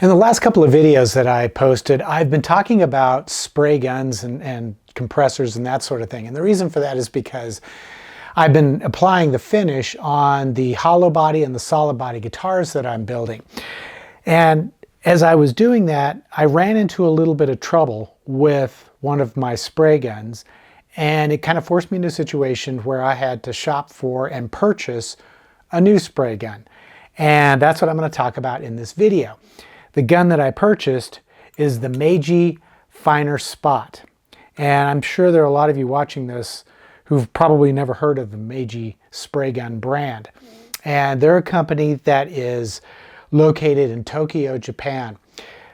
In the last couple of videos that I posted, I've been talking about spray guns and compressors and that sort of thing. And the reason for that is because I've been applying the finish on the hollow body and the solid body guitars that I'm building. And as I was doing that, I ran into a little bit of trouble with one of my spray guns. And it kind of forced me into a situation where I had to shop for and purchase a new spray gun. And that's what I'm going to talk about in this video. The gun that I purchased is the Meiji Finer Spot. And I'm sure there are a lot of you watching this who've probably never heard of the Meiji spray gun brand. And they're a company that is located in Tokyo, Japan.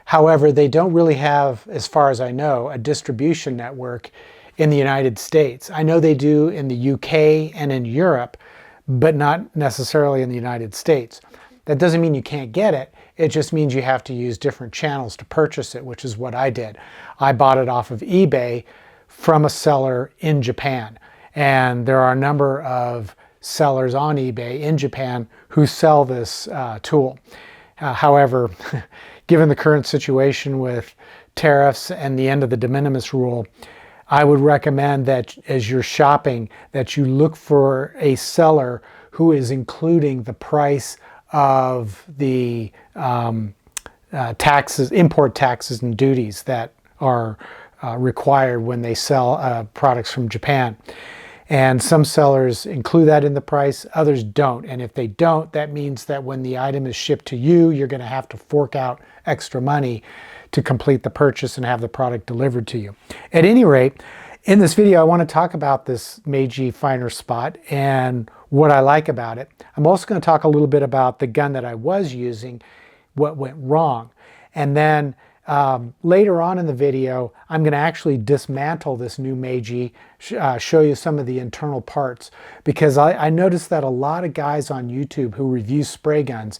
However, they don't really have, as far as I know, a distribution network in the United States. I know they do in the UK and in Europe, but not necessarily in the United States. That doesn't mean you can't get it. It just means you have to use different channels to purchase it, which is what I did. I bought it off of eBay from a seller in Japan. And there are a number of sellers on eBay in Japan who sell this tool. However, given the current situation with tariffs and the end of the de minimis rule, I would recommend that as you're shopping, that you look for a seller who is including the price of the taxes, import taxes and duties that are required when they sell products from Japan. And some sellers include that in the price, others don't. And if they don't, that means that when the item is shipped to you, you're going to have to fork out extra money to complete the purchase and have the product delivered to you. At any rate, in this video, I want to talk about this Meiji Finer Spot and what I like about it. I'm also going to talk a little bit about the gun that I was using, what went wrong. And then later on in the video, I'm going to actually dismantle this new Meiji, show you some of the internal parts, because I noticed that a lot of guys on YouTube who review spray guns,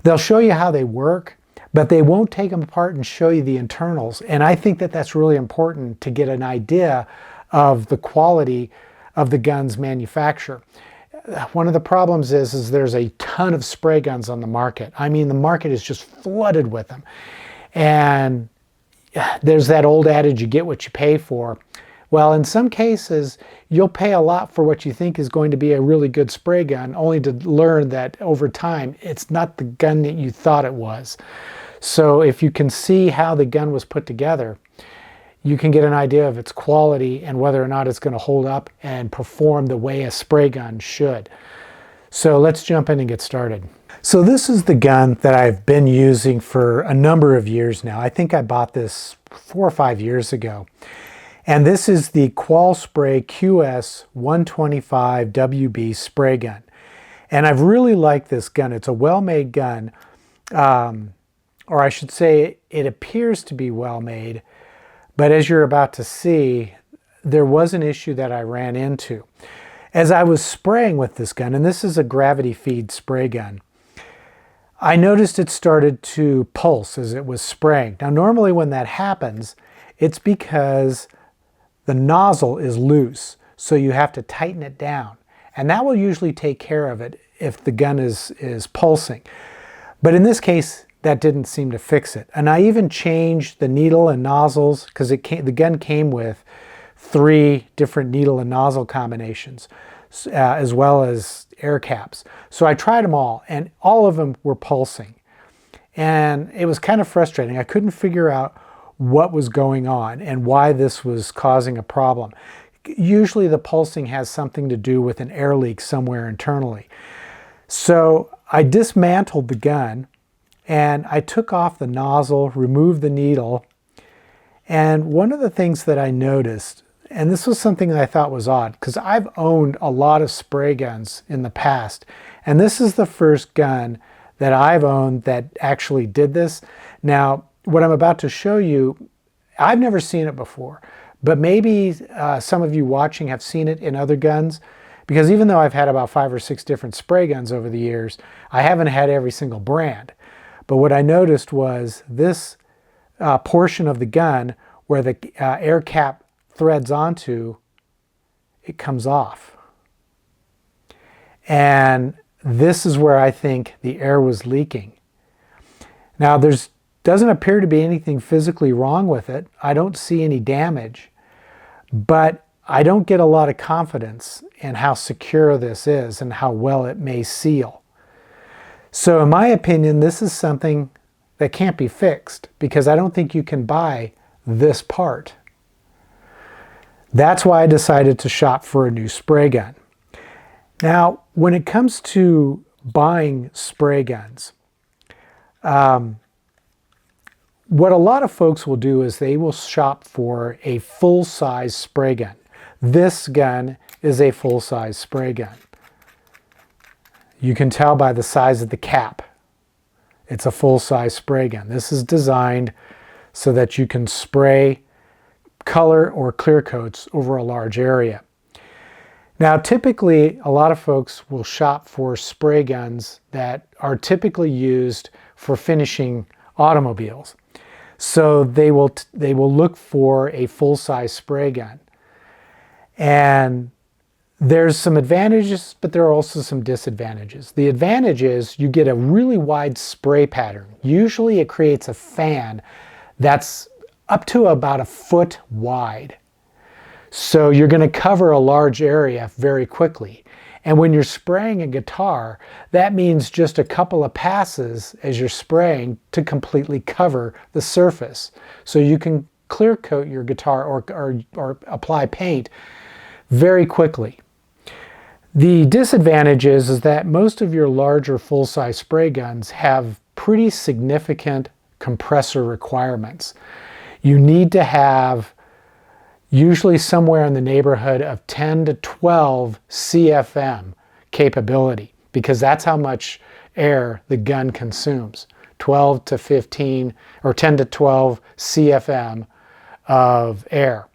they'll show you how they work, but they won't take them apart and show you the internals. And I think that that's really important to get an idea of the quality of the gun's manufacture. One of the problems is there's a ton of spray guns on the market. I mean, the market is just flooded with them. And there's that old adage, you get what you pay for. Well, in some cases, you'll pay a lot for what you think is going to be a really good spray gun, only to learn that over time, it's not the gun that you thought it was. So if you can see how the gun was put together, you can get an idea of its quality and whether or not it's going to hold up and perform the way a spray gun should. So let's jump in and get started. So this is the gun that I've been using for a number of years now. I think I bought this 4 or 5 years ago. And this is the Qualspray QS 125 WB spray gun. And I've really liked this gun. It's a well-made gun, or I should say it appears to be well-made. But as you're about to see, there was an issue that I ran into. As I was spraying with this gun, and this is a gravity feed spray gun, I noticed it started to pulse as it was spraying. Now normally when that happens, it's because the nozzle is loose, so you have to tighten it down. And that will usually take care of it if the gun is pulsing. But in this case, that didn't seem to fix it. And I even changed the needle and nozzles, because the gun came with 3 different needle and nozzle combinations, as well as air caps. So I tried them all, and all of them were pulsing. And it was kind of frustrating. I couldn't figure out what was going on and why this was causing a problem. Usually the pulsing has something to do with an air leak somewhere internally. So I dismantled the gun, and I took off the nozzle, removed the needle, and one of the things that I noticed, and this was something that I thought was odd, because I've owned a lot of spray guns in the past, and this is the first gun that I've owned that actually did this. Now, what I'm about to show you, I've never seen it before, but maybe some of you watching have seen it in other guns, because even though I've had about 5 or 6 different spray guns over the years, I haven't had every single brand. But what I noticed was this portion of the gun where the air cap threads onto, it comes off. And this is where I think the air was leaking. Now there's Doesn't appear to be anything physically wrong with it. I don't see any damage, but I don't get a lot of confidence in how secure this is and how well it may seal. So in my opinion, this is something that can't be fixed because I don't think you can buy this part. That's why I decided to shop for a new spray gun. Now, when it comes to buying spray guns, what a lot of folks will do is they will shop for a full-size spray gun. This gun is a full-size spray gun. You can tell by the size of the cap. It's a full-size spray gun. This is designed so that you can spray color or clear coats over a large area. Now, typically, a lot of folks will shop for spray guns that are typically used for finishing automobiles. So they will look for a full-size spray gun. And there's some advantages, but there are also some disadvantages. The advantage is you get a really wide spray pattern. Usually it creates a fan that's up to about a foot wide. So you're going to cover a large area very quickly. And when you're spraying a guitar, that means just a couple of passes as you're spraying to completely cover the surface. So you can clear coat your guitar or apply paint very quickly. The disadvantage is that most of your larger full-size spray guns have pretty significant compressor requirements. You need to have usually somewhere in the neighborhood of 10 to 12 CFM capability, because that's how much air the gun consumes. 12 to 15 or 10 to 12 CFM of air.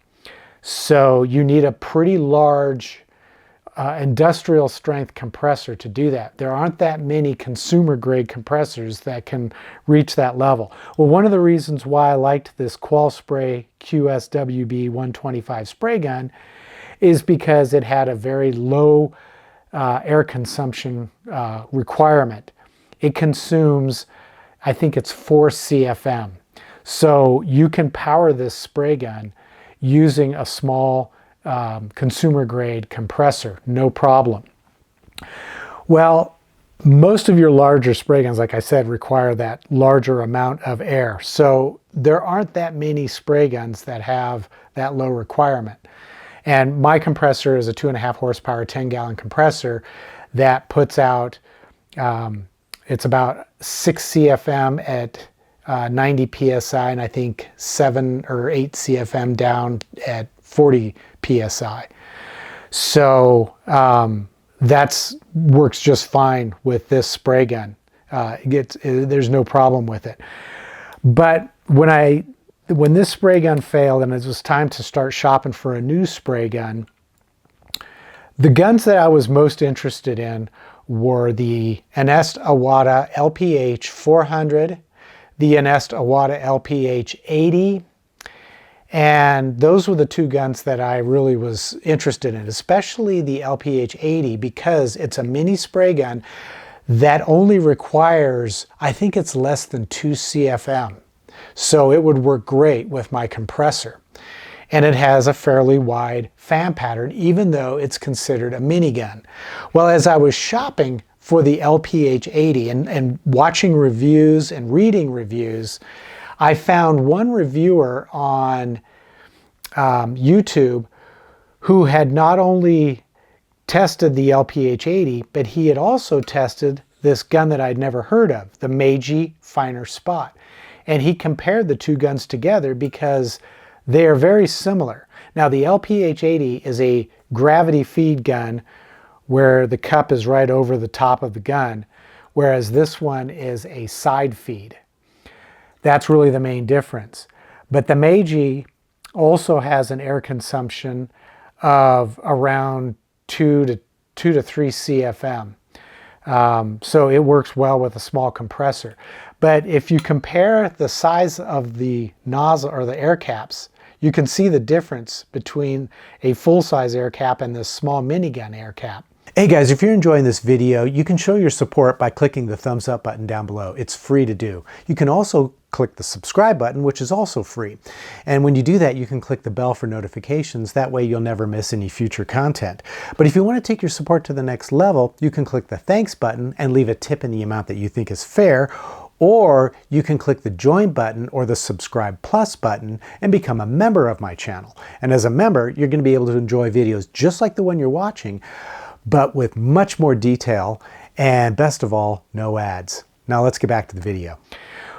So you need a pretty large industrial strength compressor to do that. There aren't that many consumer grade compressors that can reach that level. Well, one of the reasons why I liked this QualSpray QSWB 125 spray gun is because it had a very low air consumption requirement. It consumes, I think it's 4 CFM. So you can power this spray gun using a small consumer grade compressor, no problem. Well, most of your larger spray guns, like I said, require that larger amount of air. So there aren't that many spray guns that have that low requirement. And my compressor is a 2.5 horsepower, 10-gallon compressor that puts out, it's about 6 CFM at 90 PSI, and I think 7 or 8 CFM down at 40 PSI. So that works just fine with this spray gun. There's no problem with it. But when this spray gun failed and it was time to start shopping for a new spray gun, the guns that I was most interested in were the Ernest Iwata LPH 400, the Ernest Iwata LPH 80, and those were the two guns that I really was interested in, especially the LPH 80, because it's a mini spray gun that only requires, I think it's less than 2 CFM. So it would work great with my compressor. And it has a fairly wide fan pattern, even though it's considered a minigun. Well, as I was shopping for the LPH 80 and watching reviews and reading reviews, I found one reviewer on YouTube who had not only tested the LPH 80, but he had also tested this gun that I'd never heard of, the Meiji Finer Spot. And he compared the two guns together because they are very similar. Now, the LPH 80 is a gravity feed gun where the cup is right over the top of the gun, whereas this one is a side feed. That's really the main difference. But the Meiji also has an air consumption of around 2 to 3 CFM. So it works well with a small compressor. But if you compare the size of the nozzle or the air caps, you can see the difference between a full-size air cap and this small minigun air cap. Hey guys, if you're enjoying this video, you can show your support by clicking the thumbs up button down below. It's free to do. You can also click the subscribe button, which is also free. And when you do that, you can click the bell for notifications. That way you'll never miss any future content. But if you want to take your support to the next level, you can click the thanks button and leave a tip in the amount that you think is fair. Or you can click the join button or the subscribe plus button and become a member of my channel. And as a member, you're going to be able to enjoy videos just like the one you're watching, but with much more detail, and best of all, no ads. Now let's get back to the video.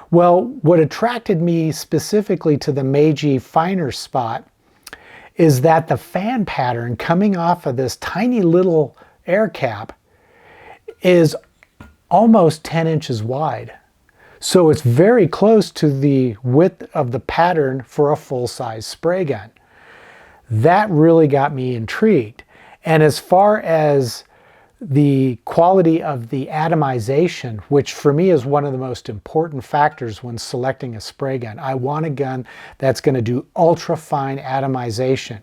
Well, what attracted me specifically to the Meiji finer spot is that the fan pattern coming off of this tiny little air cap is almost 10 inches wide. So it's very close to the width of the pattern for a full-size spray gun. That really got me intrigued. And as far as the quality of the atomization, which for me is one of the most important factors when selecting a spray gun, I want a gun that's going to do ultra fine atomization.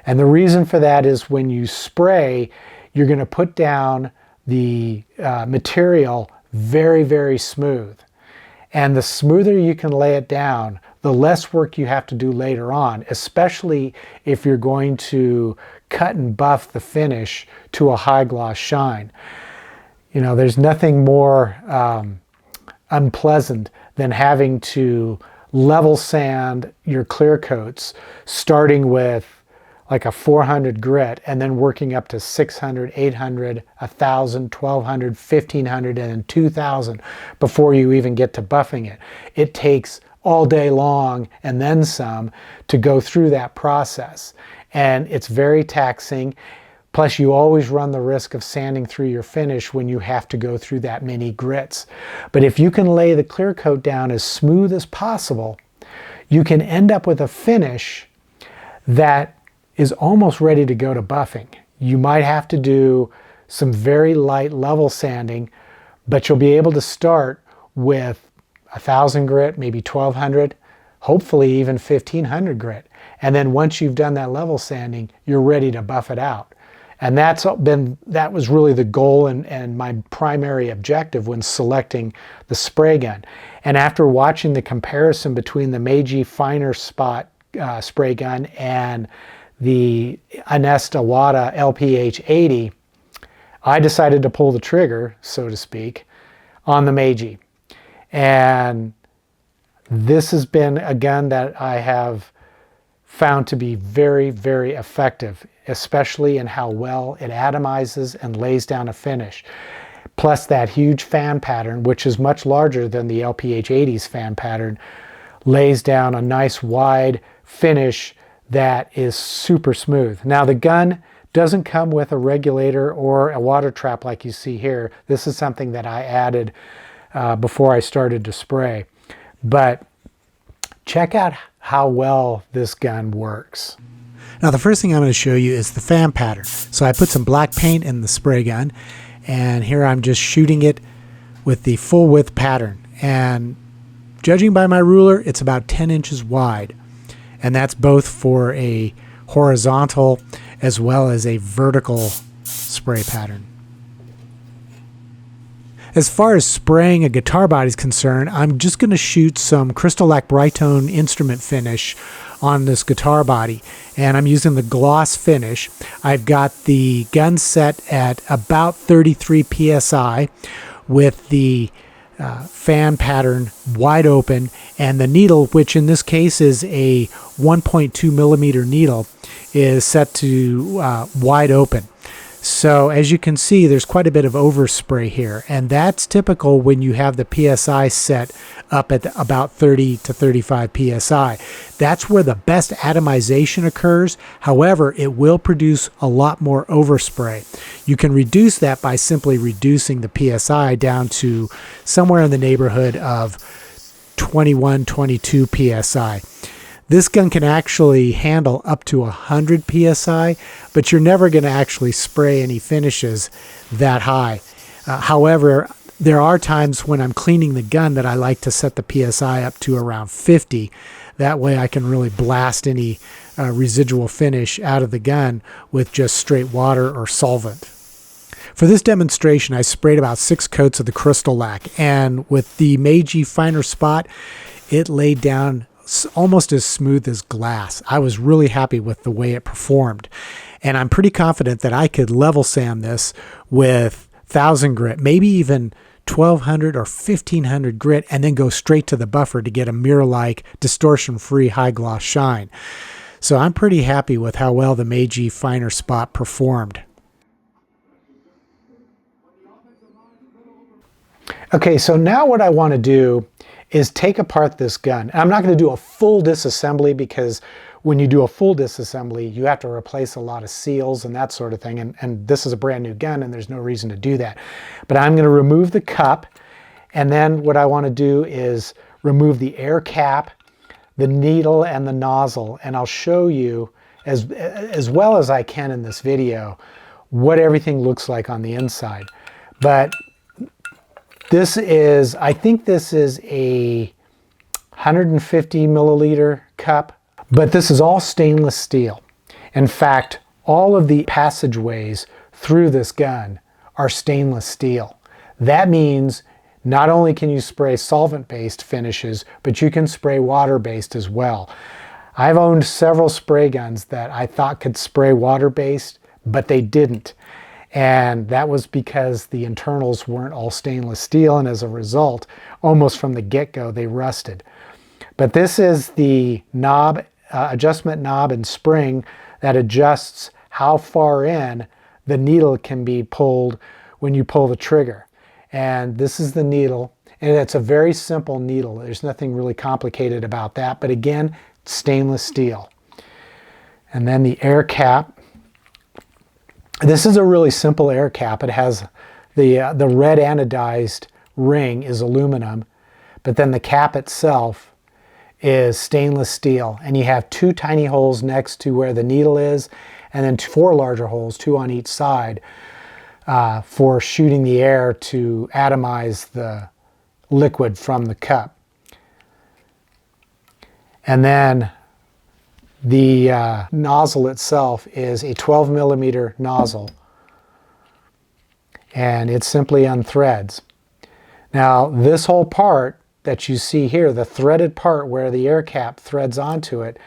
And the reason for that is when you spray, you're going to put down the material very, very smooth. And the smoother you can lay it down, the less work you have to do later on, especially if you're going to cut and buff the finish to a high gloss shine. You know, there's nothing more unpleasant than having to level sand your clear coats, starting with like a 400 grit and then working up to 600, 800, 1,000, 1,200, 1,500, and then 2,000 before you even get to buffing it. It takes all day long and then some to go through that process. And it's very taxing. Plus you always run the risk of sanding through your finish when you have to go through that many grits. But if you can lay the clear coat down as smooth as possible, you can end up with a finish that is almost ready to go to buffing. You might have to do some very light level sanding, but you'll be able to start with 1,000 grit, maybe 1,200, hopefully even 1,500 grit. And then once you've done that level sanding, you're ready to buff it out. And that was really the goal and my primary objective when selecting the spray gun. And after watching the comparison between the Meiji finer spot spray gun and the Anesta Wada LPH 80, I decided to pull the trigger, so to speak, on the Meiji. And this has been a gun that I have found to be very, very effective, especially in how well it atomizes and lays down a finish. Plus that huge fan pattern, which is much larger than the LPH 80's fan pattern, lays down a nice wide finish that is super smooth. Now the gun doesn't come with a regulator or a water trap like you see here. This is something that I added before I started to spray. But check out how well this gun works. Now the first thing I'm going to show you is the fan pattern. So I put some black paint in the spray gun, and here I'm just shooting it with the full width pattern. And judging by my ruler, it's about 10 inches wide. And that's both for a horizontal as well as a vertical spray pattern. As far as spraying a guitar body is concerned, I'm just going to shoot some Crystal-Lac Brightone instrument finish on this guitar body. And I'm using the gloss finish. I've got the gun set at about 33 PSI with the fan pattern wide open, and the needle, which in this case is a 1.2 millimeter needle, is set to wide open. So as you can see, there's quite a bit of overspray here, and that's typical when you have the PSI set up at about 30 to 35 PSI. That's where the best atomization occurs. However, it will produce a lot more overspray. You can reduce that by simply reducing the PSI down to somewhere in the neighborhood of 21, 22 PSI. This gun can actually handle up to 100 PSI, but you're never going to actually spray any finishes that high. However, there are times when I'm cleaning the gun that I like to set the PSI up to around 50. That way I can really blast any residual finish out of the gun with just straight water or solvent. For this demonstration, I sprayed about 6 coats of the crystal lac, and with the Meiji finer spot, it laid down almost as smooth as glass. I was really happy with the way it performed, and I'm pretty confident that I could level sand this with 1000 grit, maybe even 1200 or 1500 grit, and then go straight to the buffer to get a mirror-like, distortion-free high gloss shine. So I'm pretty happy with how well the Meiji finer spot performed. Okay, so now what I want to do is take apart this gun. I'm not going to do a full disassembly, because when you do a full disassembly, you have to replace a lot of seals and that sort of thing. And this is a brand new gun, and there's no reason to do that. But I'm going to remove the cup, and then what I want to do is remove the air cap, the needle, and the nozzle. And I'll show you, as well as I can in this video, what everything looks like on the inside. But this is, I think this is a 150 milliliter cup, but this is all stainless steel. In fact, all of the passageways through this gun are stainless steel. That means not only can you spray solvent-based finishes, but you can spray water-based as well. I've owned several spray guns that I thought could spray water-based, but they didn't. And that was because the internals weren't all stainless steel, and as a result, almost from the get-go, they rusted. But this is the knob, adjustment knob and spring that adjusts how far in the needle can be pulled when you pull the trigger. And this is the needle, and it's a very simple needle. There's nothing really complicated about that, but again, stainless steel. And then the air cap. This is a really simple air cap. It has the red anodized ring is aluminum, but then the cap itself is stainless steel. And you have 2 tiny holes next to where the needle is, and then 4 larger holes, 2 on each side, for shooting the air to atomize the liquid from the cup. And then the nozzle itself is a 12 millimeter nozzle, and it simply unthreads. Now, this whole part that you see here, the threaded part where the air cap threads onto it,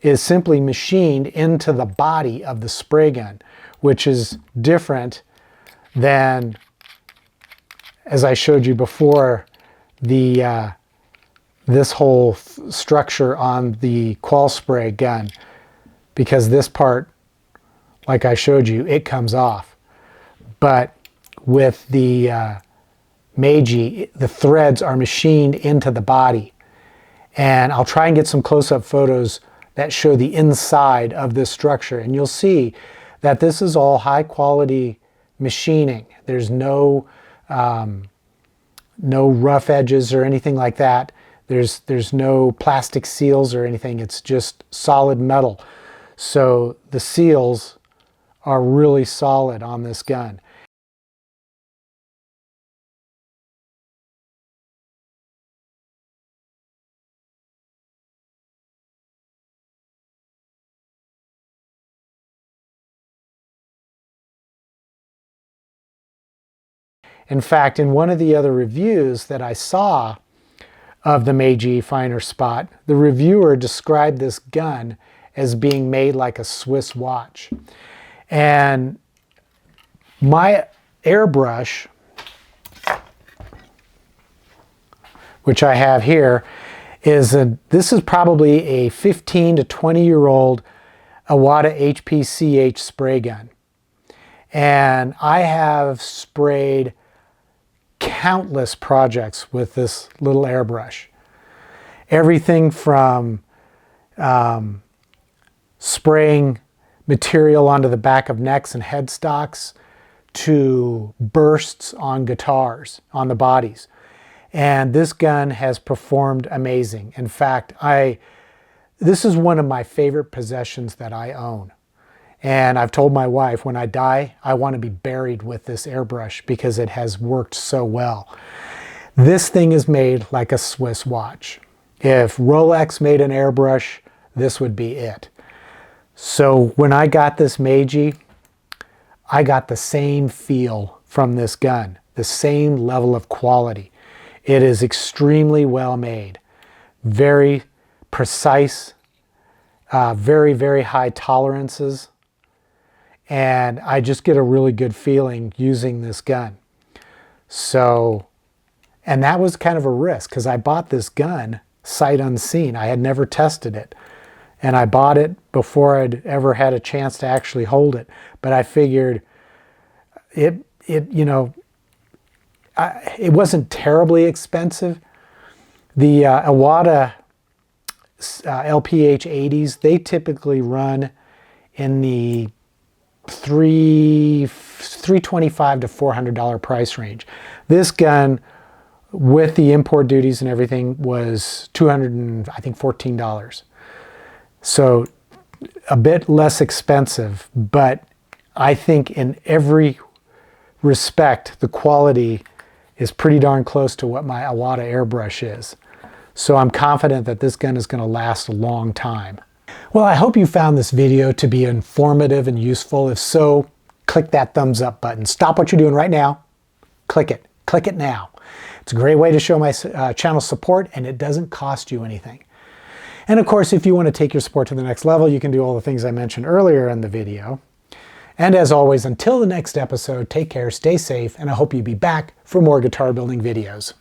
is simply machined into the body of the spray gun, which is different than, as I showed you before, the this whole structure on the qual spray gun, because this part, like I showed you, it comes off. But with the Meiji, the threads are machined into the body. And I'll try and get some close-up photos that show the inside of this structure, and you'll see that this is all high-quality machining. There's no rough edges or anything like that. There's no plastic seals or anything. It's just solid metal. So the seals are really solid on this gun. In fact, in one of the other reviews that I saw of the Meiji finer spot, the reviewer described this gun as being made like a Swiss watch. And my airbrush, which I have here, this is probably a 15 to 20-year-old Iwata HPCH spray gun. And I have sprayed countless projects with this little airbrush. Everything from spraying material onto the back of necks and headstocks to bursts on guitars, on the bodies. And this gun has performed amazing. In fact, this is one of my favorite possessions that I own. And I've told my wife, when I die, I want to be buried with this airbrush because it has worked so well. This thing is made like a Swiss watch. If Rolex made an airbrush, this would be it. So when I got this Meiji, I got the same feel from this gun, the same level of quality. It is extremely well made, very precise, very, very high tolerances. And I just get a really good feeling using this gun. So, and that was kind of a risk because I bought this gun sight unseen. I had never tested it. And I bought it before I'd ever had a chance to actually hold it. But I figured it wasn't terribly expensive. The Iwata LPH 80s, they typically run in the $325 to $400 price range. This gun, with the import duties and everything, was $214. So a bit less expensive, but I think in every respect, the quality is pretty darn close to what my Iwata airbrush is. So I'm confident that this gun is going to last a long time. Well, I hope you found this video to be informative and useful. If so, click that thumbs up button. Stop what you're doing right now. Click it. Click it now. It's a great way to show my channel support, and it doesn't cost you anything. And of course, if you want to take your support to the next level, you can do all the things I mentioned earlier in the video. And as always, until the next episode, take care, stay safe, and I hope you'll be back for more guitar building videos.